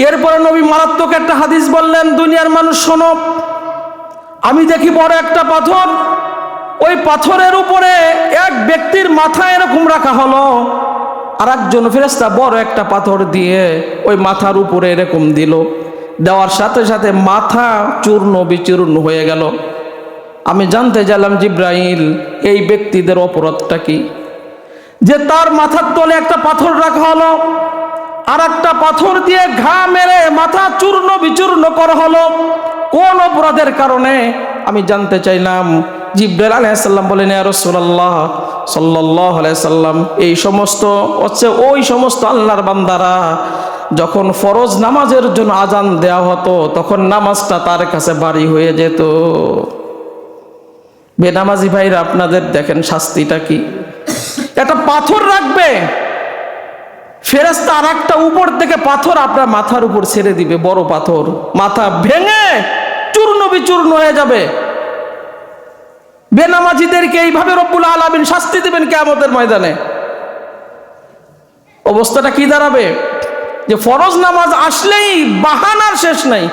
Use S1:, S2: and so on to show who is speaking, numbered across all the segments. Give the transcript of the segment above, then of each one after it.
S1: এরপরে নবী মারাত্মক একটা হাদিস বললেন, দুনিয়ার মানুষ শোনো, আমি দেখি বড় একটা পাথর, ওই পাথরের উপরে এক ব্যক্তির মাথা এরকম রাখা হলো, আর একজন ফেরেশতা বড় একটা পাথর দিয়ে ওই মাথার উপরে এরকম দিল, দেওয়ার সাথে সাথে মাথা চূর্ণ বিচূর্ণ হয়ে গেল। আমি জানতে চাইলাম, জিব্রাইল, এই ব্যক্তিদের অপরাধটা কি যে তার মাথার তলে একটা পাথর রাখা হলো, আর একটা পাথর দিয়ে ঘা মেরে মাথা চূর্ণ বিচূর্ণ করা হলো, কোন অপরাধের কারণে? আমি জানতে চাইলাম। জিবরাইল আলাইহিস সালাম বলেন, ইয়া রাসূলুল্লাহ সাল্লাল্লাহু আলাইহি সাল্লাম, এই সমস্ত হচ্ছে ওই সমস্ত আল্লাহর বান্দারা যখন ফরজ নামাজের জন্য আজান দেওয়া হতো তখন নামাজটা তার কাছে ভারী হয়ে যেত। বেনামাজি ভাইরা, আপনাদের দেখেন শাস্তিটা কি। একটা পাথর রাখবে, ফেরেশতা আর একটা উপর থেকে পাথর আপনার মাথার উপর ছেড়ে দিবে, বড় পাথর, মাথা ভেঙে চূর্ণ বিচূর্ণ হয়ে যাবে। বেনামাজিদেরকে এইভাবে রব্বুল আলামিন শাস্তি দিবেন কিয়ামতের ময়দানে। অবস্থাটা কি দাঁড়াবে? যে ফরজ নামাজ আসলেই বাহানার শেষ নাই।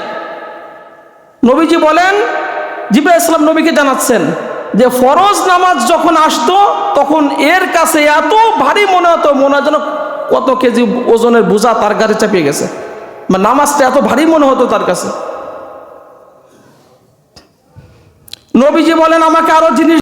S1: নবীজি বলেন, জিবরাইল আলাইহিস সালাম নবীকে জানাচ্ছেন যে ফরজ নামাজ যখন আসতো তখন এর কাছে এত ভারী মনে হতো, মনে হয় যেন কত কেজি ওজনের বোঝা তার গাড়ি চাপিয়ে গেছে, মানে নামাজটা এত ভারী মনে হতো তার কাছে। নবীজি বলেন, আমাকে আরো জিনিস